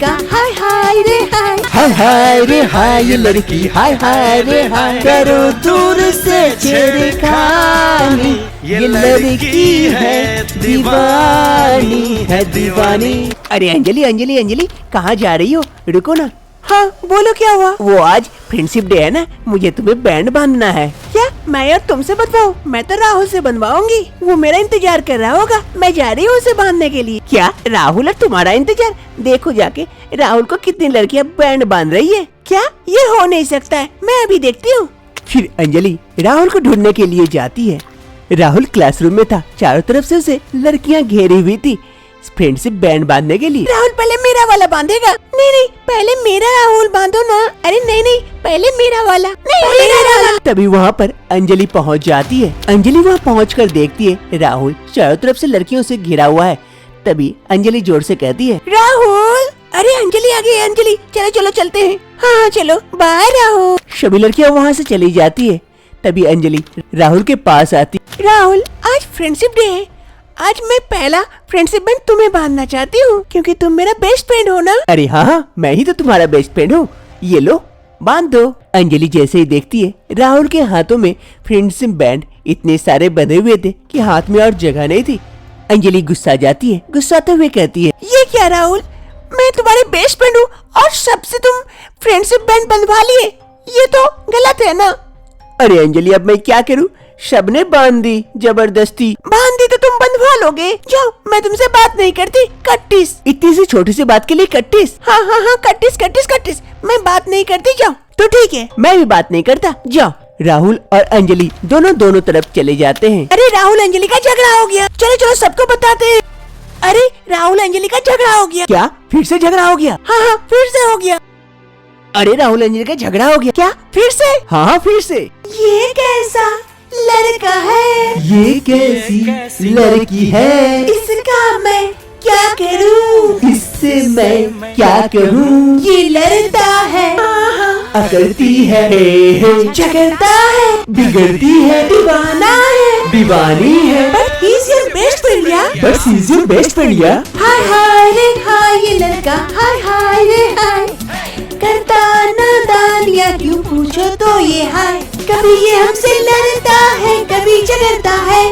लड़का हाय हाय रे हाय, हाय हाय रे हाय ये लड़की हाय हाय रे हाय, करो दूर से छेड़खानी, ये लड़की है दीवानी है दीवानी। अरे अंजलि अंजलि अंजलि कहाँ जा रही हो? रुको ना। हाँ बोलो क्या हुआ? वो आज फ्रेंडशिप डे है ना, मुझे तुम्हें बैंड बांधना है। क्या मैं यार तुमसे बंधवाऊं? मैं तो राहुल से बनवाऊंगी, वो मेरा इंतजार कर रहा होगा, मैं जा रही हूँ उसे बांधने के लिए। क्या राहुल और तुम्हारा इंतजार? देखो जाके राहुल को कितनी लड़कियां बैंड बांध रही है। क्या ये हो नहीं सकता है, मैं अभी देखती हूँ। फिर अंजलि राहुल को ढूंढने के लिए जाती है। राहुल क्लासरूम में था, चारों तरफ से उसे लड़कियां घेरी हुई थी फ्रेंडशिप बैंड बांधने के लिए। राहुल पहले मेरा वाला बांधेगा। नहीं नहीं पहले मेरा राहुल बांधो ना। अरे नहीं नहीं पहले मेरा वाला। नहीं मेरा वाला। तभी वहाँ पर अंजलि पहुँच जाती है। अंजलि वहाँ पहुँचकर देखती है राहुल चारों तरफ से लड़कियों से घिरा हुआ है। तभी अंजलि जोर से कहती है राहुल। अरे अंजलि आ गई। अंजलि चलो चलो चलते हैं। हाँ चलो बाय राहुल। सभी लड़कियाँ वहाँ से चली जाती है। तभी अंजलि राहुल के पास आती। राहुल आज फ्रेंडशिप डे है, आज मैं पहला फ्रेंडशिप बैंड तुम्हें बांधना चाहती हूँ क्योंकि तुम मेरा बेस्ट फ्रेंड हो ना। अरे हाँ मैं ही तो तुम्हारा बेस्ट फ्रेंड हूँ, ये लो बांध दो। अंजलि जैसे ही देखती है राहुल के हाथों में फ्रेंडशिप बैंड इतने सारे बंधे हुए थे कि हाथ में और जगह नहीं थी। अंजलि गुस्सा जाती है, गुस्साते हुए कहती है ये क्या राहुल, मैं तुम्हारे बेस्ट फ्रेंड हूँ और सबसे तुम फ्रेंडशिप बैंड बंधवा लिए, ये तो गलत है ना। अरे अंजलि अब मैं क्या करूँ, सबने बांध दी जबरदस्ती। बांध दी तो तुम बंधवा लोगे। जाओ मैं तुमसे बात नहीं करती, कट्टिस। इतनी सी छोटी सी बात के लिए कट्टिस? हाँ हाँ हाँ कट्टिस कट्टिस कट्टिस, मैं बात नहीं करती। जाओ। तो ठीक है मैं भी बात नहीं करता, जाओ। राहुल और अंजलि दोनों तरफ चले जाते हैं। अरे राहुल अंजलि का झगड़ा हो गया, चलो चलो सबको बताते हैं। अरे राहुल अंजलि का झगड़ा हो गया। क्या फिर से झगड़ा हो गया? हाँ हाँ फिर से हो गया। अरे राहुल अंजलि का झगड़ा हो गया? क्या फिर से? हाँ फिर से। ये कैसा लड़का है, ये कैसी लड़की है, इसका मैं क्या करूं, इससे मैं क्या करूं, ये लड़ता है, अकड़ती है, झगड़ता है, बिगड़ती है, दीवाना है, दीवानी है, but he's your best friend यार। बस he's your best friend यार। हाय हाय रे हाय ये लड़का हाय हाय रे हाय, करता नादानियाँ क्यों पूछो तो ये हाय, कभी ये हमसे लड़ता है कभी झगड़ता है,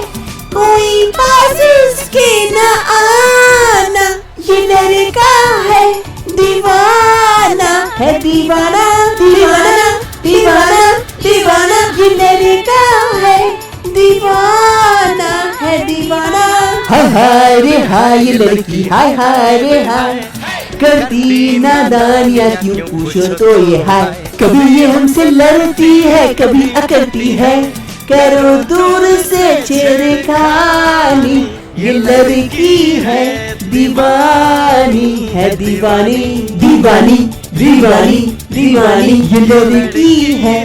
कोई पास उसके न आना, ये लड़का है दीवाना है दीवाना दीवाना दीवाना दीवाना, ये लड़का है दीवाना है दीवाना। हाय हाय रे हाय ये लड़की हाय हाय रे हाय, करती नादानियाँ क्यों पूछो तो ये हाय, कभी ये हमसे लड़ती है कभी अकड़ती है, करो दूर से छेड़खानी, ये लड़की है दीवानी है दीवानी, दीवानी दीवानी दीवानी, ये लड़की है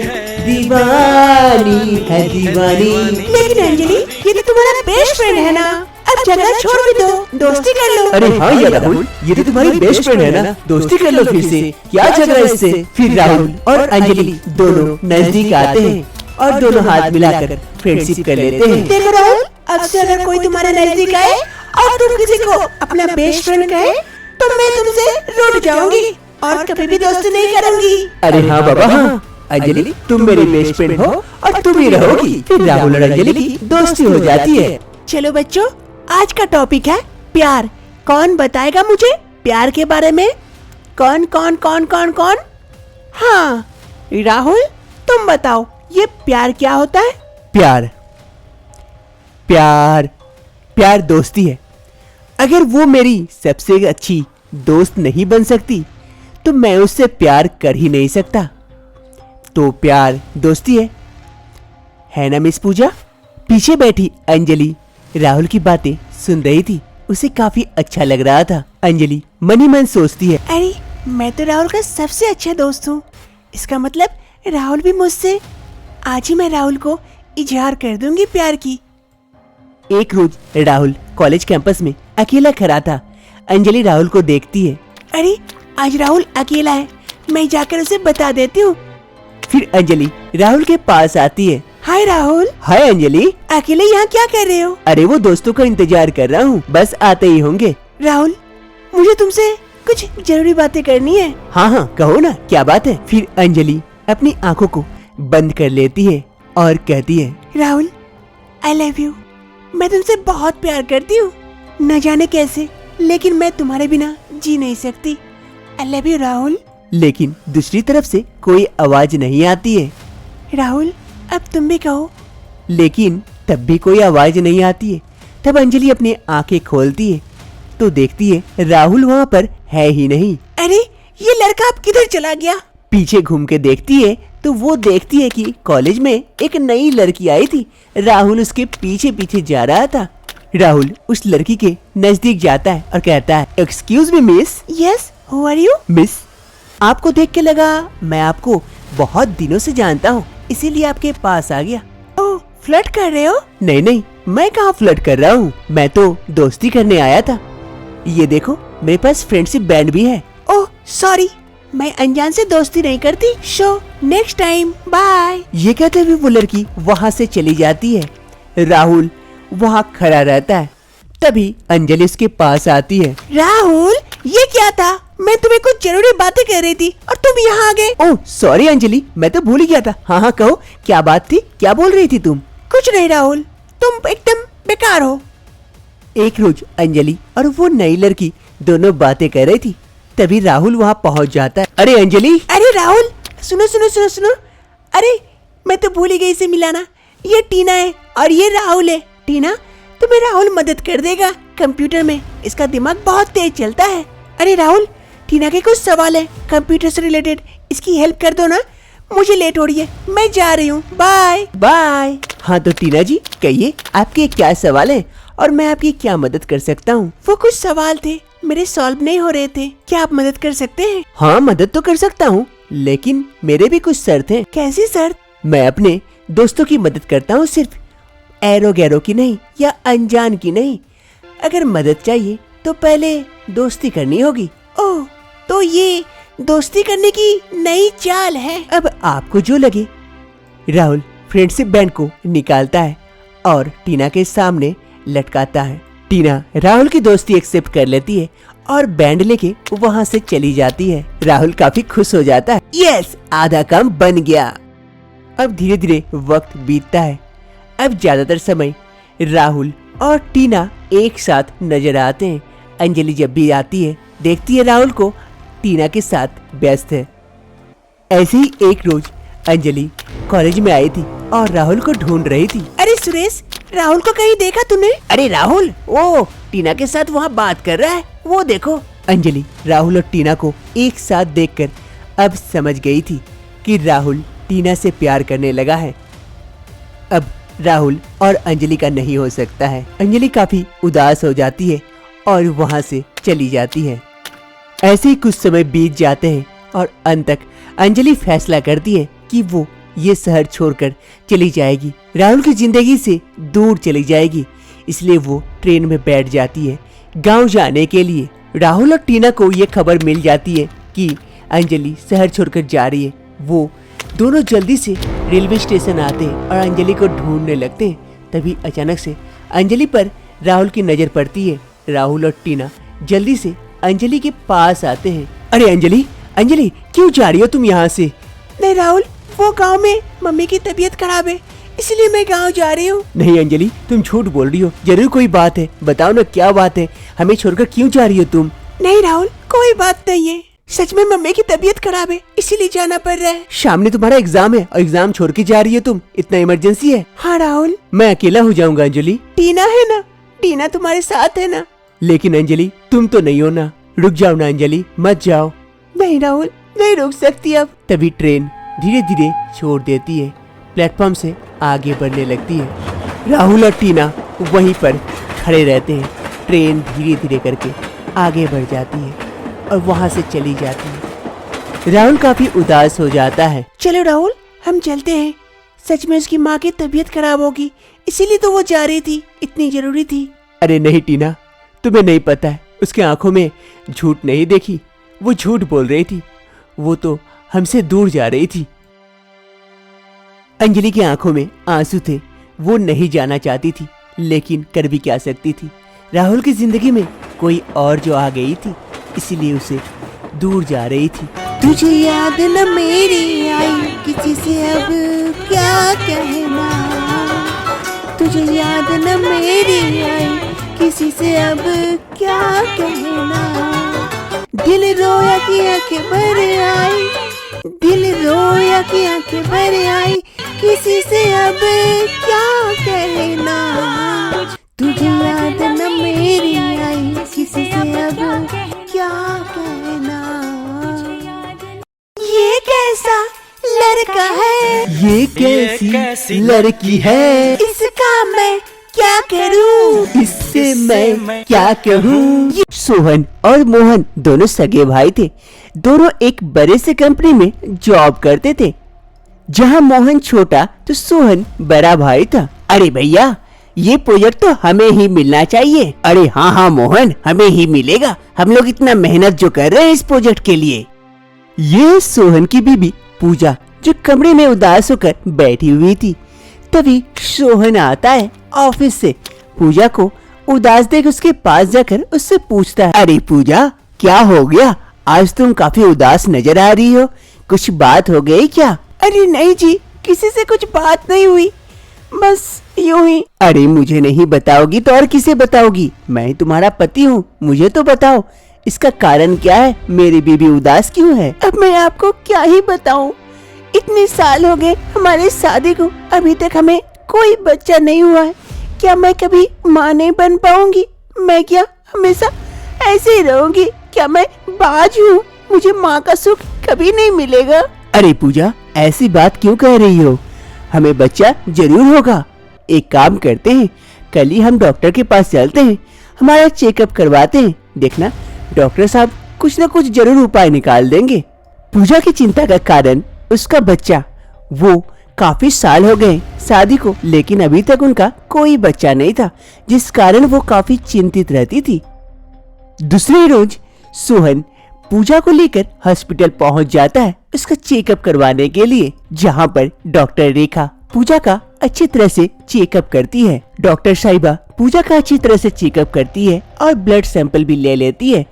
दीवानी है दीवानी। लेकिन अंजलि ये तो तुम्हारा बेस्ट फ्रेंड है ना, अब झगड़ा छोड़ भी दो, दोस्ती कर लो। अरे हाँ यार राहुल, ये तो तुम्हारी बेस्ट फ्रेंड है ना, दोस्ती कर लो फिर से, क्या झगड़ा इससे। फिर राहुल और अंजलि दोनों नजदीक आते हैं और दोनों हाथ मिलाकर फ्रेंडशिप कर लेते हैं। देखो राहुल, अब से अगर कोई तुम्हारे नजदीक आए और तुम किसी को अपना बेस्ट फ्रेंड कहे तो मैं तुमसे रूठ जाऊंगी और कभी भी दोस्ती नहीं करूंगी। अरे हाँ बाबा हाँ, अंजलि तुम मेरी बेस्ट फ्रेंड हो और तुम ही रहोगी, फिर राहुल और अंजलि की दोस्ती हो जाती है। चलो बच्चों, आज का टॉपिक है प्यार। कौन बताएगा मुझे प्यार के बारे में? कौन कौन कौन कौन कौन? हाँ राहुल तुम बताओ, ये प्यार क्या होता है? प्यार प्यार प्यार दोस्ती है। अगर वो मेरी सबसे अच्छी दोस्त नहीं बन सकती तो मैं उससे प्यार कर ही नहीं सकता। तो प्यार दोस्ती है ना मिस पूजा? पीछे बैठी अंजलि राहुल की बातें सुन रही थी, उसे काफी अच्छा लग रहा था। अंजलि मन ही मन सोचती है, अरे मैं तो राहुल का सबसे अच्छा दोस्त हूँ, इसका मतलब राहुल भी मुझसे, आज ही मैं राहुल को इजहार कर दूंगी प्यार की। एक रोज राहुल कॉलेज कैंपस में अकेला खड़ा था। अंजलि राहुल को देखती है, अरे आज राहुल अकेला है, मैं जाकर उसे बता देती हूँ। फिर अंजलि राहुल के पास आती है। हाय राहुल। हाय अंजलि, अकेले यहाँ क्या कर रहे हो? अरे वो दोस्तों का इंतजार कर रहा हूँ, बस आते ही होंगे। राहुल मुझे तुमसे कुछ जरूरी बातें करनी है। हाँ हाँ कहो ना, क्या बात है। फिर अंजलि अपनी आंखों को बंद कर लेती है और कहती है, राहुल, आई लव यू। मैं तुमसे बहुत प्यार करती हूँ, न जाने कैसे, लेकिन मैं तुम्हारे बिना जी नहीं सकती। I love you Rahul. लेकिन दूसरी तरफ से कोई आवाज नहीं आती है। राहुल, अब तुम भी कहो। लेकिन तब भी कोई आवाज नहीं आती है। तब अंजलि अपनी आंखें खोलती है तो देखती है राहुल वहाँ पर है ही नहीं। अरे, ये लड़का अब किधर चला गया? पीछे घूम के देखती है तो वो देखती है कि कॉलेज में एक नई लड़की आई थी। राहुल उसके पीछे पीछे जा रहा था। राहुल उस लड़की के नजदीक जाता है और कहता है, excuse me miss. Yes, who are you? Miss, आपको देख के लगा मैं आपको बहुत दिनों से जानता हूँ, इसीलिए आपके पास आ गया। ओह, फ्लर्ट कर रहे हो? नहीं नहीं, मैं कहाँ फ्लर्ट कर रहा हूँ, मैं तो दोस्ती करने आया था। ये देखो, मेरे पास फ्रेंडशिप बैंड भी है। ओह सॉरी, मैं अनजान से दोस्ती नहीं करती। Show next time, bye. ये कहते हुए वो लड़की वहाँ से चली जाती है। राहुल वहाँ खड़ा रहता है। तभी अंजलि उसके पास आती है। राहुल, ये क्या था? मैं तुम्हें कुछ जरूरी बातें कह रही थी और तुम यहाँ आ गए। ओह सॉरी अंजलि, मैं तो भूल ही गया था। हाँ हाँ कहो, क्या बात थी, क्या बोल रही थी तुम? कुछ नहीं राहुल, तुम एकदम बेकार हो। एक रोज अंजलि और वो नई लड़की दोनों बातें कर रही थी। तभी राहुल वहाँ पहुँच जाता है। अरे अंजलि! अरे राहुल, सुनो सुनो सुनो सुनो। अरे, मैं तो भूल ही गई इसे मिलाना। ये टीना है और ये राहुल है। टीना, तुम्हें राहुल मदद कर देगा कंप्यूटर में, इसका दिमाग बहुत तेज चलता है। अरे राहुल, टीना के कुछ सवाल है कंप्यूटर से रिलेटेड, इसकी हेल्प कर दो ना। मुझे लेट हो रही है, मैं जा रही हूँ, बाय बाय। हाँ तो टीना जी, कहिए आपके क्या सवाल है और मैं आपकी क्या मदद कर सकता हूँ? वो कुछ सवाल थे, मेरे सॉल्व नहीं हो रहे थे, क्या आप मदद कर सकते हैं? हाँ मदद तो कर सकता हूँ, लेकिन मेरे भी कुछ शर्त हैं। कैसी शर्त? मैं अपने दोस्तों की मदद करता हूँ, सिर्फ एरो गैरो की नहीं या अनजान की नहीं। अगर मदद चाहिए तो पहले दोस्ती करनी होगी। ओह, तो ये दोस्ती करने की नई चाल है। अब आपको जो लगे। राहुल फ्रेंडशिप बैंड को निकालता है और टीना के सामने लटकाता है। टीना राहुल की दोस्ती एक्सेप्ट कर लेती है और बैंड लेके वहाँ से चली जाती है। राहुल काफी खुश हो जाता है। यस, आधा काम बन गया। अब धीरे धीरे वक्त बीतता है। अब ज्यादातर समय राहुल और टीना एक साथ नजर आते हैं। अंजलि जब भी आती है देखती है राहुल को टीना के साथ व्यस्त है। ऐसे ही एक रोज अंजलि कॉलेज में आई थी और राहुल को ढूंढ रही थी। अरे सुरेश, राहुल को कहीं देखा तूने? अरे राहुल, वो टीना के साथ वहाँ बात कर रहा है, वो देखो। अंजलि राहुल और टीना को एक साथ देखकर अब समझ गई थी कि राहुल टीना से प्यार करने लगा है। अब राहुल और अंजलि का नहीं हो सकता है। अंजलि काफी उदास हो जाती है और वहाँ से चली जाती है। ऐसे ही कुछ समय बीत जाते हैं और अंत तक अंजलि फैसला करती है कि वो ये शहर छोड़कर चली जाएगी, राहुल की जिंदगी से दूर चली जाएगी। इसलिए वो ट्रेन में बैठ जाती है गांव जाने के लिए। राहुल और टीना को ये खबर मिल जाती है कि अंजलि शहर छोड़कर जा रही है। वो दोनों जल्दी से रेलवे स्टेशन आते हैं और अंजलि को ढूंढने लगते हैं। तभी अचानक से अंजलि पर राहुल की नजर पड़ती है। राहुल और टीना जल्दी से अंजलि के पास आते हैं। अरे अंजलि, अंजलि क्यों जा रही हो तुम यहाँ से? नहीं राहुल, वो गांव में मम्मी की तबीयत खराब है, इसलिए मैं गांव जा रही हूँ। नहीं अंजलि, तुम झूठ बोल रही हो, जरूर कोई बात है, बताओ ना क्या बात है, हमें छोड़कर क्यों जा रही हो तुम? नहीं राहुल, कोई बात नहीं है, सच में मम्मी की तबीयत खराब है, इसीलिए जाना पड़ रहा है। सामने तुम्हारा एग्जाम है और एग्जाम छोड़ के जा रही हो तुम, इतना इमरजेंसी है? हाँ राहुल। मैं अकेला हो जाऊंगा अंजलि। टीना है ना, टीना तुम्हारे साथ है ना? लेकिन अंजलि तुम तो नहीं हो ना, रुक जाओ ना अंजलि, मत जाओ। नहीं राहुल, नहीं रुक सकती अब। तभी ट्रेन धीरे धीरे छोड़ देती है, प्लेटफॉर्म से आगे बढ़ने लगती है। राहुल और टीना वहीं पर खड़े रहते हैं। ट्रेन धीरे धीरे करके आगे बढ़ जाती है और वहाँ से चली जाती है। राहुल काफी उदास हो जाता है। चलो राहुल, हम चलते हैं, सच में उसकी माँ की तबीयत खराब होगी, इसीलिए तो वो जा रही थी, इतनी जरूरी थी। अरे नहीं टीना, तुम्हें नहीं पता है, उसके आंखों में झूठ नहीं देखी, वो झूठ बोल रही थी, वो तो हमसे दूर जा रही थी। अंजलि की आंखों में आंसू थे, वो नहीं जाना चाहती थी, लेकिन कर भी क्या सकती थी। राहुल की जिंदगी में कोई और जो आ गई थी, इसलिए उसे दूर जा रही थी। तुझे याद न मेरी आई, किसी से अब क्या कहना। तुझे याद न मेरी आई, किसी से अब क्या कहना। दिल रोया कि आंखें भर आई, दिल रोया कि आंखें भर आई, किसी से अब क्या कहना। तुझे याद न मेरी आई, किसी से अब क्या कहना। ये कैसा लड़का है, ये कैसी लड़की है, इसका मैं क्या करूं, इससे मैं क्या कहूँ। सोहन और मोहन दोनों सगे भाई थे। दोनों एक बड़े से कंपनी में जॉब करते थे। जहाँ मोहन छोटा तो सोहन बड़ा भाई था। अरे भैया, ये प्रोजेक्ट तो हमें ही मिलना चाहिए। अरे हाँ हाँ मोहन, हमें ही मिलेगा, हम लोग इतना मेहनत जो कर रहे हैं इस प्रोजेक्ट के लिए। ये सोहन की बीबी पूजा जो कमरे में उदास होकर बैठी हुई थी। तभी सोहन आता है ऑफिस से। पूजा को उदास देख उसके पास जाकर उससे पूछता है, अरे पूजा, क्या हो गया? आज तुम काफी उदास नजर आ रही हो, कुछ बात हो गई क्या? अरे नहीं जी, किसी से कुछ बात नहीं हुई, बस यूं ही। अरे मुझे नहीं बताओगी तो और किसे बताओगी? मैं तुम्हारा पति हूँ, मुझे तो बताओ, इसका कारण क्या है? मेरी बीबी उदास क्यों है? अब मैं आपको क्या ही बताऊं, इतने साल हो गए हमारे शादी को, अभी तक हमें कोई बच्चा नहीं हुआ है। क्या मैं कभी माँ नहीं बन पाऊंगी? मैं क्या हमेशा ऐसे ही रहूंगी? क्या मैं बाज हूँ? मुझे माँ का सुख कभी नहीं मिलेगा। अरे पूजा, ऐसी बात क्यों कह रही हो? हमें बच्चा जरूर होगा। एक काम करते हैं, कल ही हम डॉक्टर के पास चलते हैं, हमारा चेकअप करवाते हैं। देखना डॉक्टर साहब कुछ न कुछ जरूर उपाय निकाल देंगे। पूजा की चिंता का कारण उसका बच्चा। वो काफी साल हो गए शादी को, लेकिन अभी तक उनका कोई बच्चा नहीं था, जिस कारण वो काफी चिंतित रहती थी। दूसरे रोज सोहन पूजा को लेकर हॉस्पिटल पहुंच जाता है उसका चेकअप करवाने के लिए, जहां पर डॉक्टर रेखा पूजा का अच्छी तरह से चेकअप करती है। डॉक्टर साहिबा पूजा का अच्छी तरह से चेकअप करती है और ब्लड सैंपल भी ले लेती है।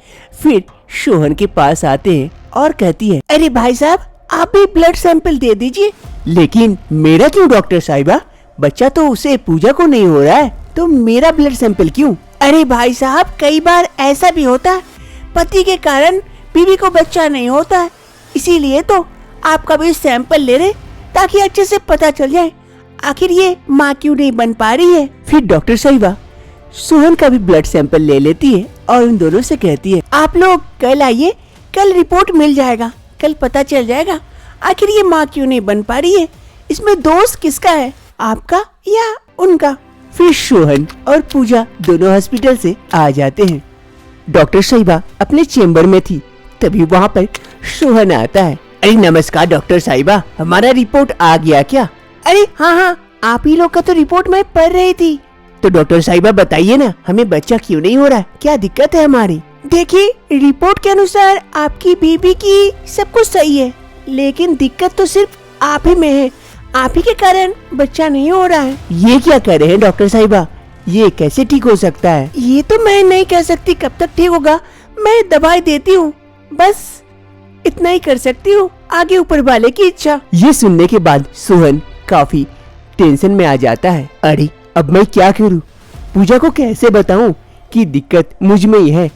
फिर सोहन के पास आते हैं और कहती है, अरे भाई साहब, आप भी ब्लड सैंपल दे दीजिए। लेकिन मेरा क्यों डॉक्टर साहिबा? बच्चा तो उसे पूजा को नहीं हो रहा है, तो मेरा ब्लड सैंपल क्यों? अरे भाई साहब, कई बार ऐसा भी होता है, पति के कारण बीवी को बच्चा नहीं होता है, इसीलिए तो आपका भी सैंपल ले रहे, ताकि अच्छे से पता चल जाए आखिर ये माँ क्यों नहीं बन पा रही है। फिर डॉक्टर साहिबा सोहन का भी ब्लड सैंपल ले लेती है और उन दोनों से कहती है, आप लोग कल आइए, कल रिपोर्ट मिल जाएगा, कल पता चल जाएगा आखिर ये माँ क्यों नहीं बन पा रही है। इसमें दोष किसका है, आपका या उनका? फिर सोहन और पूजा दोनों हॉस्पिटल से आ जाते हैं। डॉक्टर साहिबा अपने चेम्बर में थी, तभी वहाँ पर सोहन आता है। अरे नमस्कार डॉक्टर साहिबा, हमारा रिपोर्ट आ गया क्या? अरे हाँ हाँ, आप ही लोग का तो रिपोर्ट मैं पढ़ रही थी। तो डॉक्टर साहिबा बताइए ना, हमें बच्चा क्यों नहीं हो रहा है, क्या दिक्कत है हमारी? देखिए, रिपोर्ट के अनुसार आपकी बीबी की सब कुछ सही है, लेकिन दिक्कत तो सिर्फ आप ही में है, आप ही के कारण बच्चा नहीं हो रहा है। ये क्या कह रहे हैं डॉक्टर साहिबा, ये कैसे ठीक हो सकता है? ये तो मैं नहीं कह सकती कब तक ठीक होगा, मैं दवाई देती हूँ, बस इतना ही कर सकती हूँ, आगे ऊपर वाले की इच्छा। ये सुनने के बाद सोहन काफी टेंशन में आ जाता है। अरे अब मैं क्या करूँ? पूजा को कैसे बताऊं कि दिक्कत मुझ में ही है,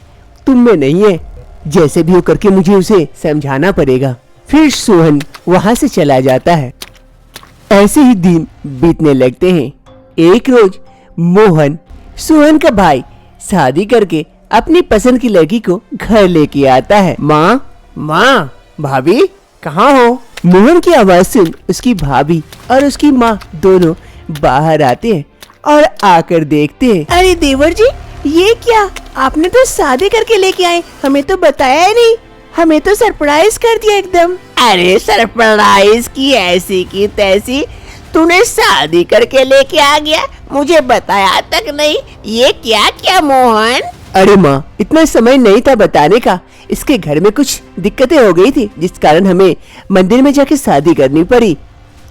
तुम में नहीं है? जैसे भी हो करके मुझे उसे समझाना पड़ेगा। फिर सोहन वहाँ से चला जाता है। ऐसे ही दिन बीतने लगते हैं। एक रोज मोहन, सोहन का भाई, शादी करके अपनी पसंद की लड़की को घर लेके आता है। माँ, भाभी कहाँ हो? मोहन की आवाज सुन उसकी भाभी और उसकी माँ दोनों बाहर आते हैं और आकर देखते हैं। अरे देवर जी, ये क्या, आपने तो शादी करके लेके आए, हमें तो बताया ही नहीं, हमें तो सरप्राइज कर दिया एकदम। अरे सरप्राइज की ऐसी की तैसी, तूने शादी करके लेके आ गया, मुझे बताया तक नहीं। ये क्या क्या मोहन? अरे माँ, इतना समय नहीं था बताने का, इसके घर में कुछ दिक्कतें हो गई थी, जिस कारण हमें मंदिर में जाके शादी करनी पड़ी।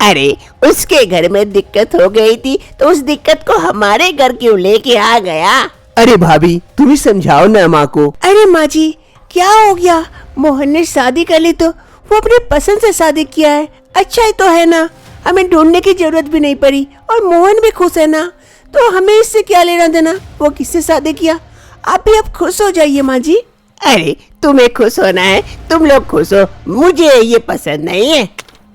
अरे उसके घर में दिक्कत हो गई थी तो उस दिक्कत को हमारे घर क्यों लेके आ गया? अरे भाभी, तुम ही समझाओ ना माँ को। अरे माँ जी, क्या हो गया? मोहन ने शादी कर ली तो वो अपने पसंद से शादी किया है। अच्छा ही तो है ना, हमें ढूंढने की जरूरत भी नहीं पड़ी और मोहन भी खुश है ना, तो हमें इससे क्या लेना देना वो किससे शादी किया। आप भी अब खुश हो जाइए माँ जी। अरे तुम्हें खुश होना है, तुम लोग खुश हो, मुझे ये पसंद नहीं है।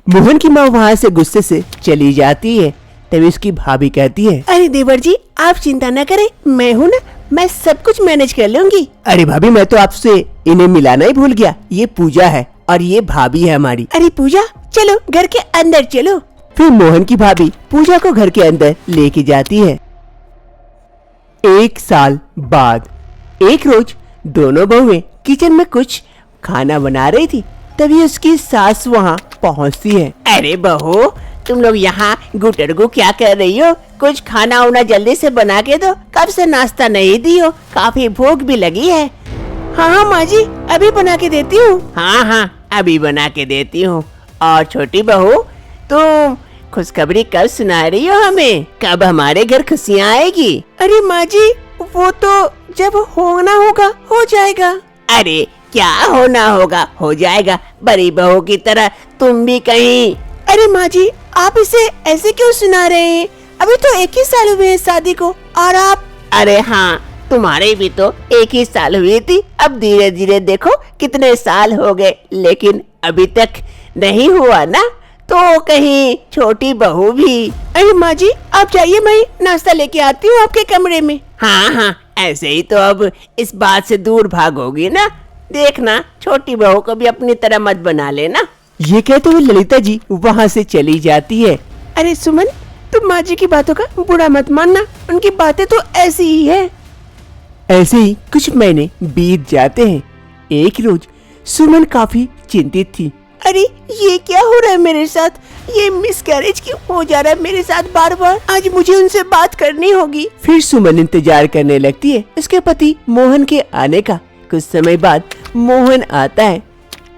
मोहन की माँ वहाँ से गुस्से से चली जाती है। तभी उसकी भाभी कहती है, अरे देवर जी आप चिंता न करें, मैं हूँ ना, मैं सब कुछ मैनेज कर लूंगी। अरे भाभी मैं तो आपसे इन्हें मिलाना ही भूल गया, ये पूजा है और ये भाभी है हमारी। अरे पूजा चलो घर के अंदर चलो। फिर मोहन की भाभी पूजा को घर के अंदर लेके जाती है। 1 साल बाद एक रोज दोनों बहुएं किचन में कुछ खाना बना रही थी। तभी उसकी सास वहाँ पहुँचती है। अरे बहू, तुम लोग यहाँ गुटरगु क्या कर रही हो? कुछ खाना उना जल्दी से बना के दो, कब से नाश्ता नहीं दी हो, काफी भूख भी लगी है। हाँ हाँ माँ जी अभी बना के देती हूँ। हाँ हाँ अभी बना के देती हूँ। और छोटी बहू, तुम खुशखबरी कब सुना रही हो हमें? कब हमारे घर खुशियाँ आएगी? अरे माँ जी वो तो जब होना होगा हो जाएगा। अरे क्या होना होगा हो जाएगा, बड़ी बहू की तरह तुम भी कहीं। अरे माँ जी आप इसे ऐसे क्यों सुना रहे हैं? अभी तो 1 ही साल हुए हैं शादी को और आप। अरे हाँ, तुम्हारे भी तो 1 ही साल हुई थी, अब धीरे धीरे देखो कितने साल हो गए, लेकिन अभी तक नहीं हुआ ना, तो कहीं छोटी बहू भी। अरे माँ जी आप जाइए, मैं नाश्ता लेके आती हूँ आपके कमरे में। हाँ हाँ ऐसे ही तो अब इस बात से दूर भागोगी ना, देखना छोटी बहू को भी अपनी तरह मत बना लेना। ये कहते हुए ललिता जी वहाँ से चली जाती है। अरे सुमन तुम माँ जी की बातों का बुरा मत मानना, उनकी बातें तो ऐसी ही है। ऐसे ही कुछ महीने बीत जाते हैं। एक रोज सुमन काफी चिंतित थी। अरे ये क्या हो रहा है मेरे साथ? ये मिसकैरेज क्यों हो जा रहा है मेरे साथ बार बार? आज मुझे उनसे बात करनी होगी। फिर सुमन इंतजार करने लगती है उसके पति मोहन के आने का। कुछ समय बाद मोहन आता है।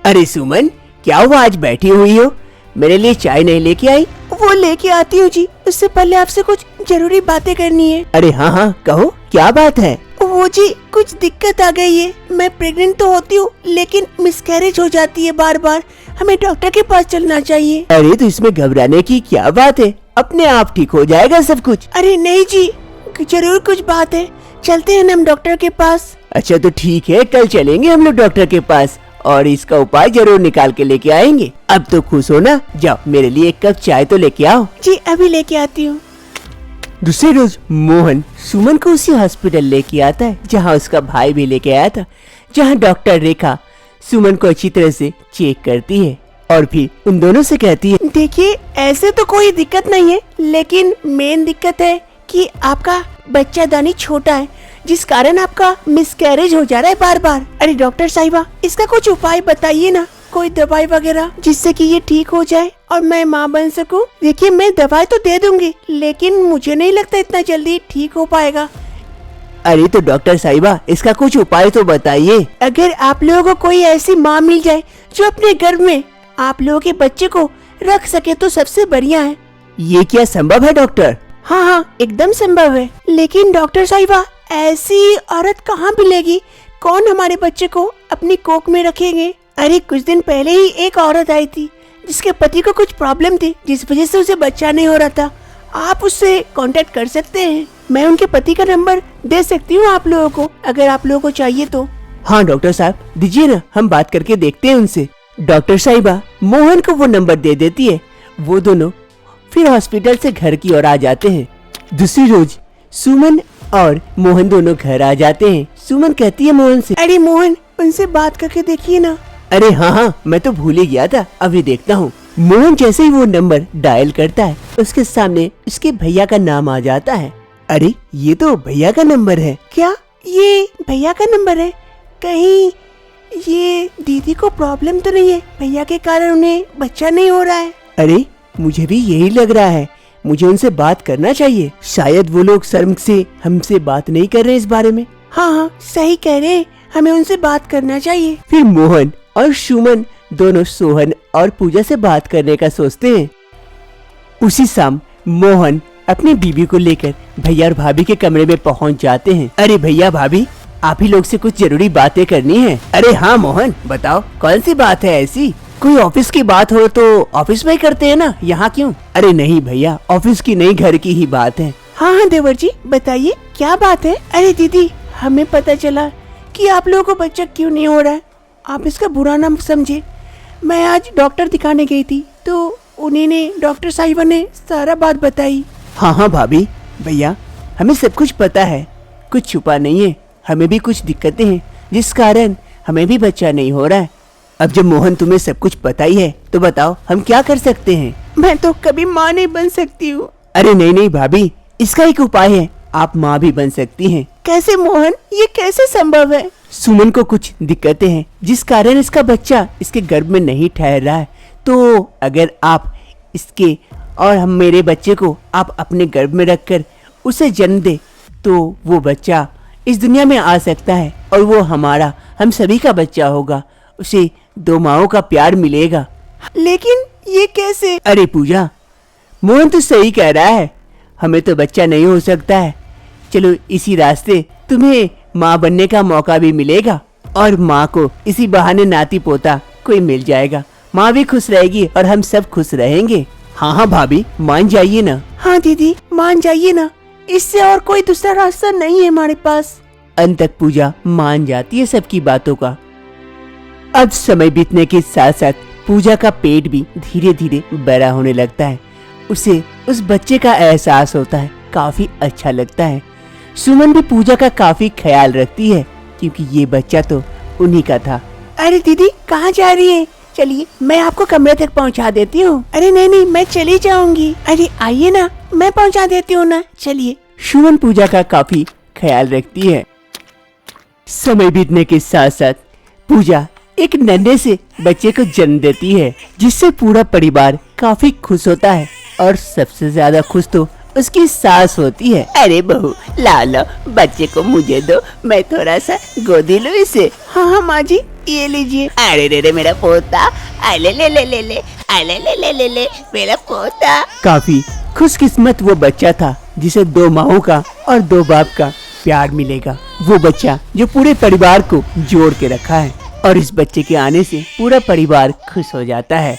अरे सुमन क्या हुआ, आज बैठी हुई हो, मेरे लिए चाय नहीं लेके आई? वो लेके आती हूँ जी, उससे पहले आपसे कुछ जरूरी बातें करनी है। अरे हाँ हाँ कहो, क्या बात है? वो जी कुछ दिक्कत आ गई है, मैं प्रेग्नेंट तो होती हूँ लेकिन मिसकैरेज हो जाती है बार बार, हमें डॉक्टर के पास चलना चाहिए। अरे तो इसमें घबराने की क्या बात है, अपने आप ठीक हो जाएगा सब कुछ। अरे नहीं जी जरूर कुछ बात है, चलते हैं ना हम डॉक्टर के पास। अच्छा तो ठीक है, कल चलेंगे हम लोग डॉक्टर के पास और इसका उपाय जरूर निकाल के लेके आएंगे। अब तो खुश हो ना, जाओ मेरे लिए 1 कप चाय तो लेके आओ। जी अभी लेके आती हूँ। दूसरे रोज मोहन सुमन को उसी हॉस्पिटल लेके आता है जहाँ उसका भाई भी लेके आया था, जहाँ डॉक्टर रेखा सुमन को अच्छी तरह से चेक करती है और फिर उन दोनों से कहती है, देखिए ऐसे तो कोई दिक्कत नहीं है, लेकिन मेन दिक्कत है कि आपका बच्चादानी छोटा है, जिस कारण आपका मिसकैरेज हो जा रहा है बार बार। अरे डॉक्टर साहिबा इसका कुछ उपाय बताइए ना, कोई दवाई वगैरह जिससे कि ये ठीक हो जाए और मैं माँ बन सकूं। देखिए मैं दवाई तो दे दूंगी लेकिन मुझे नहीं लगता इतना जल्दी ठीक हो पाएगा। अरे तो डॉक्टर साहिबा इसका कुछ उपाय तो बताइए। अगर आप लोगों को कोई ऐसी माँ मिल जाए जो अपने गर्भ में आप लोगों के बच्चे को रख सके तो सबसे बढ़िया है। ये क्या संभव है डॉक्टर? हाँ हाँ एकदम संभव है, लेकिन डॉक्टर साहिबा ऐसी औरत कहाँ मिलेगी? कौन हमारे बच्चे को अपनी कोख में रखेंगे? अरे कुछ दिन पहले ही एक औरत आई थी जिसके पति को कुछ प्रॉब्लम थी, जिस वजह से उसे बच्चा नहीं हो रहा था। आप उससे कांटेक्ट कर सकते हैं, मैं उनके पति का नंबर दे सकती हूँ आप लोगों को, अगर आप लोगों को चाहिए तो। हाँ डॉक्टर साहब दीजिए ना, हम बात करके देखते हैं उनसे। डॉक्टर साहिबा मोहन को वो नंबर दे देती है। वो दोनों फिर हॉस्पिटल से घर की ओर आ जाते हैं। दूसरी रोज सुमन और मोहन दोनों घर आ जाते हैं। सुमन कहती है मोहन से, अरे मोहन उनसे बात करके देखिए ना। अरे हाँ हाँ मैं तो भूल ही गया था, अभी देखता हूँ। मोहन जैसे ही वो नंबर डायल करता है उसके सामने उसके भैया का नाम आ जाता है। अरे ये तो भैया का नंबर है। क्या ये भैया का नंबर है? कहीं ये दीदी को प्रॉब्लम तो नहीं है, भैया के कारण उन्हें बच्चा नहीं हो रहा है? अरे मुझे भी यही लग रहा है, मुझे उनसे बात करना चाहिए। शायद वो लोग शर्म से हमसे बात नहीं कर रहे इस बारे में। हाँ हाँ सही कह रहे हैं, हमें उनसे बात करना चाहिए। फिर मोहन और सुमन दोनों सोहन और पूजा से बात करने का सोचते हैं। उसी शाम मोहन अपनी बीबी को लेकर भैया और भाभी के कमरे में पहुंच जाते हैं। अरे भैया भाभी आप ही लोग से कुछ जरूरी बातें करनी है। अरे हाँ मोहन, बताओ कौन सी बात है ऐसी? कोई ऑफिस की बात हो तो ऑफिस में ही करते हैं ना, यहाँ क्यों? अरे नहीं भैया, ऑफिस की नहीं, घर की ही बात है। हाँ हाँ देवर जी, बताइए क्या बात है? अरे दीदी, हमें पता चला कि आप लोगों को बच्चा क्यों नहीं हो रहा है। आप इसका बुरा ना समझे। मैं आज डॉक्टर दिखाने गई थी तो उन्हीं ने, डॉक्टर साहिबा ने सारा बात बताई। हाँ हाँ भाभी, भैया हमें सब कुछ पता है, कुछ छुपा नहीं है। हमें भी कुछ दिक्कतें हैं जिस कारण हमें भी बच्चा नहीं हो रहा है। अब जब मोहन तुम्हें सब कुछ पता ही है तो बताओ हम क्या कर सकते हैं? मैं तो कभी माँ नहीं बन सकती हूँ। अरे नहीं नहीं भाभी, इसका एक उपाय है, आप माँ भी बन सकती हैं। कैसे मोहन, ये कैसे संभव है? सुमन को कुछ दिक्कतें हैं जिस कारण इसका बच्चा इसके गर्भ में नहीं ठहर रहा है। तो अगर आप इसके और हम मेरे बच्चे को आप अपने गर्भ में रखकर उसे जन्म दे तो वो बच्चा इस दुनिया में आ सकता है और वो हमारा, हम सभी का बच्चा होगा। उसे दो माओं का प्यार मिलेगा। लेकिन ये कैसे? अरे पूजा, मोहन तो सही कह रहा है, हमें तो बच्चा नहीं हो सकता है। चलो इसी रास्ते तुम्हें माँ बनने का मौका भी मिलेगा और माँ को इसी बहाने नाती पोता कोई मिल जाएगा। माँ भी खुश रहेगी और हम सब खुश रहेंगे। हाँ हाँ भाभी, मान जाइए ना। हाँ दीदी, मान जाइए ना, इससे और कोई दूसरा रास्ता नहीं है हमारे पास। अंत तक पूजा मान जाती है सबकी बातों का। अब समय बीतने के साथ साथ पूजा का पेट भी धीरे धीरे बड़ा होने लगता है। उसे उस बच्चे का एहसास होता है, काफी अच्छा लगता है। सुमन भी पूजा का काफी ख्याल रखती है क्योंकि ये बच्चा तो उन्हीं का था। अरे दीदी, कहाँ जा रही है? चलिए मैं आपको कमरे तक पहुँचा देती हूँ। अरे नहीं नहीं, मैं चली जाऊंगी। अरे आइए ना, मैं पहुँचा देती हूँ ना, चलिए। सुमन पूजा का काफी ख्याल रखती है। समय बीतने के साथ साथ पूजा एक नन्हे से बच्चे को जन्म देती है जिससे पूरा परिवार काफी खुश होता है और सबसे ज्यादा खुश तो उसकी सास होती है। अरे बहू, ला लो बच्चे को मुझे दो, मैं थोड़ा सा गोदी लूं इसे। हाँ हाँ माँ जी, ये लीजिए। अरे रे रे मेरा पोता, ले ले ले ले ले, ले ले ले ले ले मेरा पोता। काफी खुशकिस्मत वो बच्चा था जिसे दो माओं का और दो बाप का प्यार मिलेगा। वो बच्चा जो पूरे परिवार को जोड़ के रखा है और इस बच्चे के आने से पूरा परिवार खुश हो जाता है।